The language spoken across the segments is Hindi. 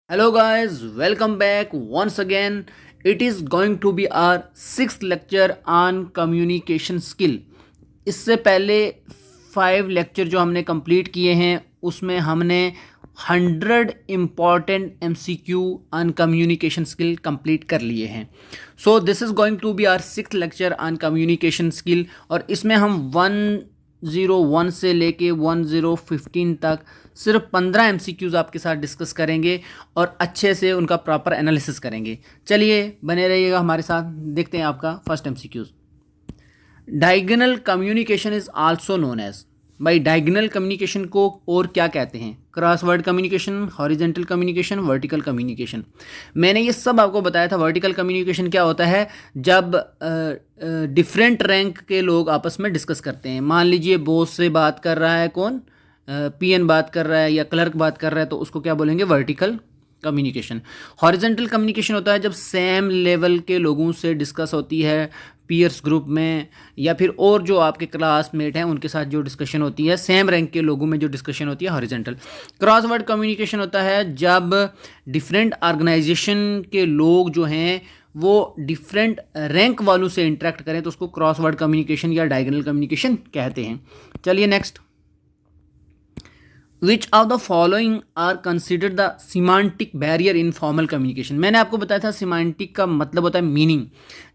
Hello guys, welcome back once again. It is going to be our sixth lecture on communication skill. इससे पहले 5 लेक्चर जो हमने कंप्लीट किए हैं उसमें हमने 100 important MCQ on communication skill complete कर लिए हैं. So this is going to be our sixth lecture on communication skill और इसमें हम 101 से लेके 1015 तक सिर्फ 15 MCQs आपके साथ डिस्कस करेंगे और अच्छे से उनका प्रॉपर एनालिसिस करेंगे. चलिए बने रहिएगा हमारे साथ. देखते हैं आपका first MCQs. Diagonal communication is also known as. भाई डायगोनल कम्युनिकेशन को और क्या कहते हैं? Crossword communication, horizontal communication, vertical communication. मैंने ये सब आपको बताया था. वर्टिकल कम्युनिकेशन क्या होता है? जब डिफरेंट रैंक के लोग आपस में डिस्कस करते हैं. मान लीजिए बॉस से बात कर रहा है कौन, पीएन बात कर रहा है या क्लर्क बात कर रहा है, तो उसको क्या बोलेंगे? Vertical communication. हॉरिजेंटल कम्युनिकेशन होता है जब सेम लेवल के लोगों से डिस्कस होती है पीयर्स ग्रुप में या फिर और जो आपके क्लासमेट हैं उनके साथ जो डिस्कशन होती है, सेम रैंक के लोगों में जो डिस्कशन होती है, हॉरिजेंटल. क्रॉसवर्ड कम्युनिकेशन होता है जब डिफरेंट ऑर्गेनाइजेशन के लोग जो हैं वो डिफरेंट रैंक वालों से इंटरेक्ट करें तो उसको क्रॉसवर्ड कम्युनिकेशन या डायगोनल कम्युनिकेशन कहते हैं. चलिए next. Which of the following are considered the semantic barrier in formal communication. मैंने आपको बताया था सिमांटिक का मतलब होता है मीनिंग.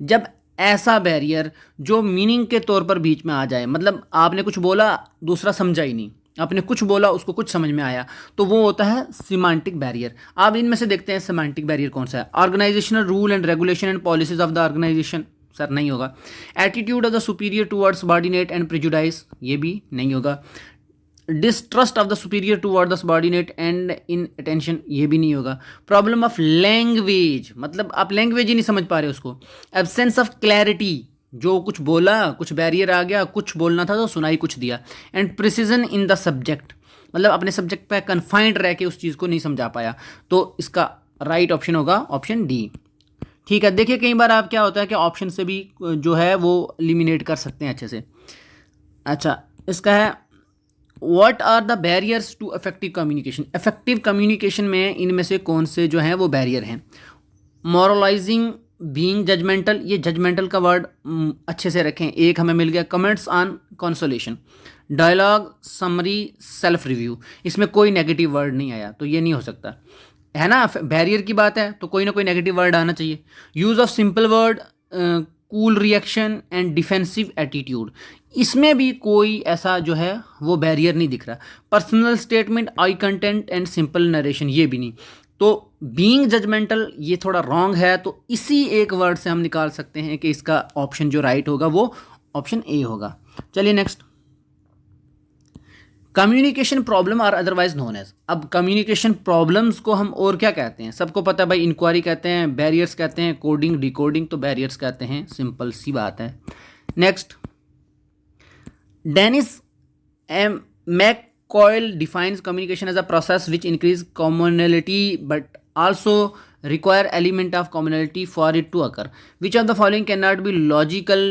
जब ऐसा बैरियर जो मीनिंग के तौर पर बीच में आ जाए, मतलब आपने कुछ बोला दूसरा समझा ही नहीं, आपने कुछ बोला उसको कुछ समझ में आया, तो वो होता है सिमांटिक बैरियर. आप इनमें से देखते हैं सिमांटिक बैरियर कौन सा है. Organisational rule and regulation and policies of the organisation, sir नहीं होगा. Attitude of the superior towards subordinate and prejudice, ये भी नहीं होगा. Distrust of the superior toward the subordinate and inattention, ये भी नहीं होगा. प्रॉब्लम ऑफ लैंग्वेज, मतलब आप लैंग्वेज ही नहीं समझ पा रहे उसको. एब्सेंस ऑफ क्लैरिटी, जो कुछ बोला कुछ बैरियर आ गया, कुछ बोलना था तो सुनाई कुछ दिया. And precision in the subject, मतलब अपने सब्जेक्ट पे कन्फाइंड रह के उस चीज़ को नहीं समझा पाया. तो इसका राइट ऑप्शन होगा ऑप्शन डी. ठीक है, देखिए कई बार आप क्या होता है कि ऑप्शन से भी जो है वो एलिमिनेट कर सकते हैं अच्छे से. अच्छा, इसका है what are the barriers to effective communication. Effective communication में इनमें से कौन से जो हैं वो बैरियर हैं? मॉरलाइजिंग, बीइंग जजमेंटल, ये जजमेंटल का वर्ड अच्छे से रखें, एक हमें मिल गया. Comments on consolation, dialogue, summary, self review, इसमें कोई नेगेटिव वर्ड नहीं आया तो ये नहीं हो सकता है ना. बैरियर की बात है तो कोई ना कोई नेगेटिव वर्ड आना चाहिए. Use of simple word, cool reaction and defensive attitude, इसमें भी कोई ऐसा जो है वो बैरियर नहीं दिख रहा. Personal statement, I content and simple narration, ये भी नहीं. तो बीइंग जजमेंटल ये थोड़ा रॉन्ग है, तो इसी एक वर्ड से हम निकाल सकते हैं कि इसका ऑप्शन जो राइट होगा वो ऑप्शन ए होगा. चलिए next. Communication problem are otherwise known as. अब कम्युनिकेशन प्रॉब्लम्स को हम और क्या कहते हैं? सबको पता है भाई, इंक्वायरी कहते हैं, बैरियर्स कहते हैं, कोडिंग डिकोडिंग तो बैरियर्स कहते हैं. सिंपल सी बात है. Next. Dennis M McQuail defines communication as a process which increase commonality but also require element of commonality for it to occur. Which of the following cannot be logical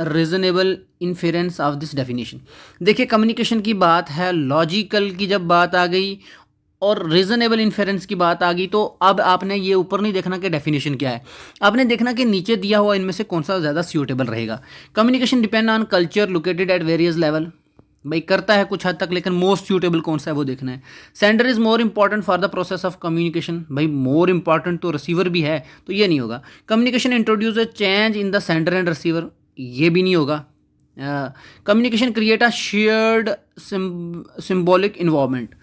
reasonable inference of this definition. देखिए कम्युनिकेशन की बात है, लॉजिकल की जब बात आ गई और रीजनेबल इन्फेरेंस की बात आ गई, तो अब आपने ये ऊपर नहीं देखना कि डेफिनेशन क्या है, आपने देखना कि नीचे दिया हुआ इनमें से कौन सा ज़्यादा सूटेबल रहेगा. Communication depend on culture located at various level, भाई करता है कुछ हद तक, लेकिन मोस्ट सूटेबल कौन सा है वो देखना है. Sender is more important for the process of communication, भाई मोर इंपॉर्टेंट तो रिसीवर भी है तो ये नहीं होगा. Communication introduce a change in the sender and receiver, ये भी नहीं होगा. Communication create a shared symbolic involvement,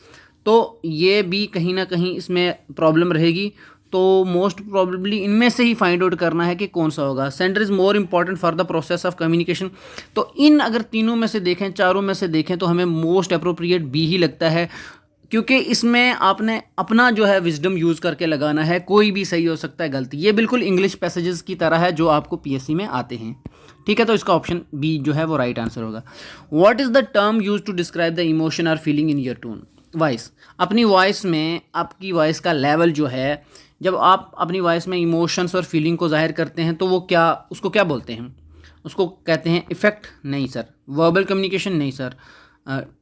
तो ये भी कहीं ना कहीं इसमें प्रॉब्लम रहेगी. तो मोस्ट प्रॉब्लली इनमें से ही फाइंड आउट करना है कि कौन सा होगा. Sender is more important for the process of communication, तो इन अगर तीनों में से देखें, चारों में से देखें, तो हमें मोस्ट अप्रोप्रिएट बी ही लगता है, क्योंकि इसमें आपने अपना जो है विजडम यूज़ करके लगाना है. कोई भी सही हो सकता है, गलती, ये बिल्कुल इंग्लिश पैसेजेस की तरह है जो आपको पीएससी में आते हैं. ठीक है, तो इसका ऑप्शन बी जो है वो राइट आंसर होगा. What is the term use to describe the emotion or feeling in your tone. Voice, अपनी वॉइस में आपकी वॉइस का लेवल जो है, जब आप अपनी वॉइस में इमोशंस और फीलिंग को जाहिर करते हैं तो वो क्या, उसको क्या बोलते हैं? उसको कहते हैं इफ़ेक्ट, नहीं सर. वर्बल कम्युनिकेशन, नहीं सर.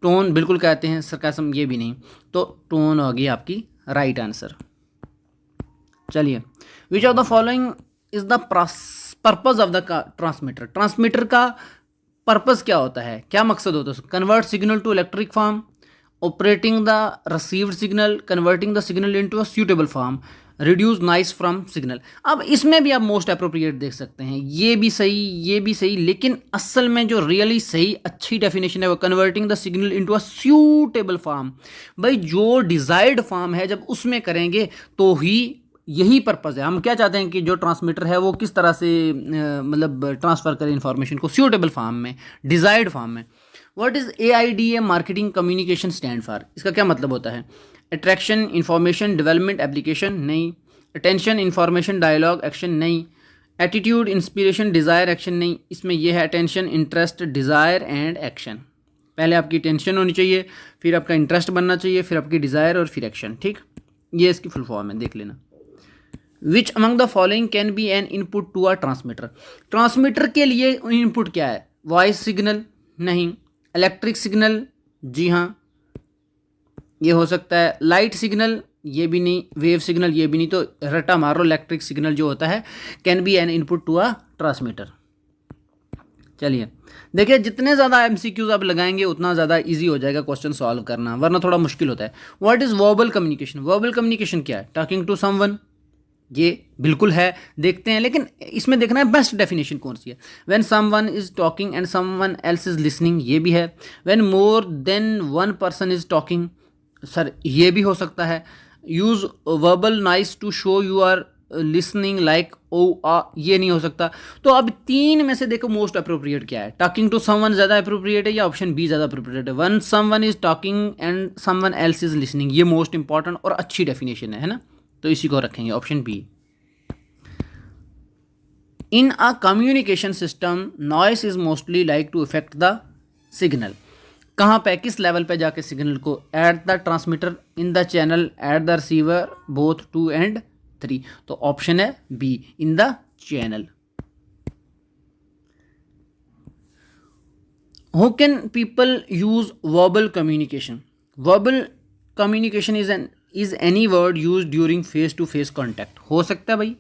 टोन बिल्कुल कहते हैं, सरकाज़म ये भी नहीं. तो टोन होगी आपकी राइट आंसर. चलिए, which of the following is the purpose of the transmitter. Transmitter का पर्पज क्या होता है, क्या मकसद होता है? Convert signal to electric form, operating the received signal, converting the signal into a suitable form, reduce noise from signal. अब इसमें भी आप मोस्ट अप्रोप्रिएट देख सकते हैं, ये भी सही, ये भी सही, लेकिन असल में जो रियली सही अच्छी डेफिनेशन है वो converting the signal into a suitable form. भाई जो डिजायर्ड फॉर्म है जब उसमें करेंगे तो ही यही पर्पज़ है। हम क्या चाहते हैं कि जो ट्रांसमीटर है वो किस तरह से मतलब ट्रांसफ़र करे इन्फॉर्मेशन को सूटेबल फॉर्म में, डिज़ायर्ड फॉर्म में। What is AIDA marketing communication stand for? इसका क्या मतलब होता है? अट्रैक्शन, इंफॉर्मेशन, डेवलपमेंट, एप्लीकेशन, नहीं। अटेंशन, इंफॉर्मेशन, डायलॉग, एक्शन, नहीं। एटीट्यूड, इंस्पिरेशन, डिज़ायर, एक्शन, नहीं। इसमें यह है attention, interest, desire and action. पहले आपकी टेंशन होनी चाहिए, फिर आपका इंटरेस्ट बनना चाहिए, फिर आपकी डिज़ायर और फिर एक्शन। ठीक, ये इसकी फुल फॉर्म है, देख लेना। Which among the following can be an input to a transmitter? Transmitter के लिए इनपुट क्या है? वॉइस सिग्नल, नहीं। इलेक्ट्रिक सिग्नल, जी हाँ ये हो सकता है। लाइट सिग्नल, ये भी नहीं। वेव सिग्नल, ये भी नहीं। तो रटा मारो, इलेक्ट्रिक सिग्नल जो होता है can be an input to a transmitter. चलिए देखिए, जितने ज़्यादा MCQs आप लगाएंगे उतना ज़्यादा इजी हो जाएगा क्वेश्चन सॉल्व करना, वरना थोड़ा मुश्किल होता है। What is verbal communication? Verbal communication क्या है? टॉकिंग टू समवन, ये बिल्कुल है, देखते हैं, लेकिन इसमें देखना है बेस्ट डेफिनेशन कौन सी है। When someone is talking and someone else is listening, ये भी है। When more than one person is talking, sir ये भी हो सकता है। Use verbal noise to show you are listening like oh ah, ये नहीं हो सकता। तो अब तीन में से देखो मोस्ट अप्रोप्रिएट क्या है। टॉकिंग टू समवन ज़्यादा अप्रोप्रिएट है या ऑप्शन बी ज़्यादा अप्रोप्रिएट है? One someone is talking and someone else is listening, ये मोस्ट इंपॉर्टेंट और अच्छी डेफिनेशन है ना, तो इसी को रखेंगे option B. In a communication system noise is mostly like to affect the signal. कहाँ पे, किस लेवल पे जाके सिग्नल को? At the transmitter, in the channel, at the receiver, both 2 and 3। तो ऑप्शन है B, in the channel. How can people use verbal communication? Verbal communication is any word use during face to face contact. हो सकता है भाई,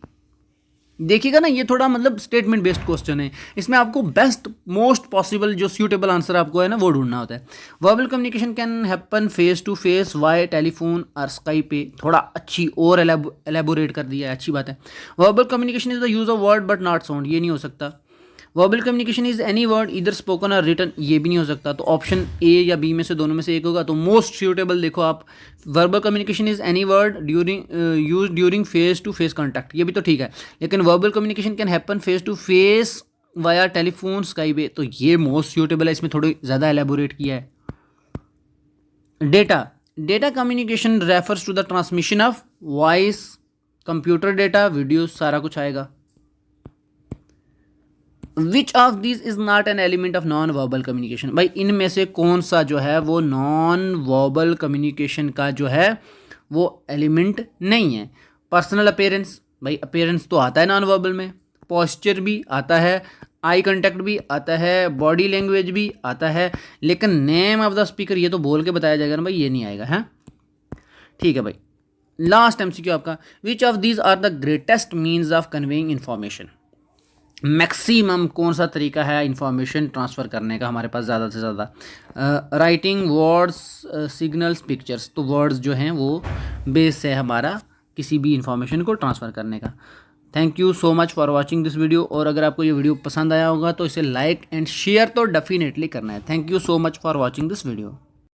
देखिएगा ना, ये थोड़ा मतलब स्टेटमेंट बेस्ड क्वेश्चन है, इसमें आपको बेस्ट मोस्ट पॉसिबल जो सूटेबल आंसर आपको है ना वो ढूंढना होता है। Verbal communication can happen face to face, via telephone और स्काइप पे, थोड़ा अच्छी और एलेबोरेट कर दिया है, अच्छी बात है। Verbal communication is the use of word but not sound, ये नहीं हो सकता। Verbal communication is any word इधर स्पोकन और रिटन, ये भी नहीं हो सकता। तो ऑप्शन ए या बी में से दोनों में से एक होगा। तो मोस्ट सूटेबल देखो आप, verbal communication is any word use during face to face contact, ये भी तो ठीक है, लेकिन verbal communication can happen face to face via telephone Skype, तो ये मोस्ट सूटेबल है, इसमें थोड़ी ज़्यादा एलेबोरेट किया है। Data communication refers to the transmission of voice, computer data, video, सारा कुछ आएगा। Which of this is not an element of non verbal communication? भाई इनमें से कौन सा जो है वो नॉन वर्बल कम्युनिकेशन का जो है वो एलिमेंट नहीं है? पर्सनल अपीयरेंस, भाई अपीयरेंस तो आता है नॉन वर्बल में, पोस्चर भी आता है, आई कांटेक्ट भी आता है, बॉडी लैंग्वेज भी आता है, लेकिन नेम ऑफ द स्पीकर ये तो बोल के बताया जाएगा ना भाई, ये नहीं आएगा है। ठीक है भाई, लास्ट MCQ आपका, which of these are the greatest means of conveying information? Maximum कौन सा तरीका है इंफॉर्मेशन ट्रांसफ़र करने का हमारे पास ज़्यादा से ज़्यादा? Writing, words, signals, pictures. तो वर्ड्स जो हैं वो बेस है हमारा किसी भी इंफॉर्मेशन को ट्रांसफ़र करने का। Thank you so much for watching this video, और अगर आपको ये वीडियो पसंद आया होगा तो इसे लाइक एंड शेयर तो डेफिनेटली करना है। Thank you so much for watching this video.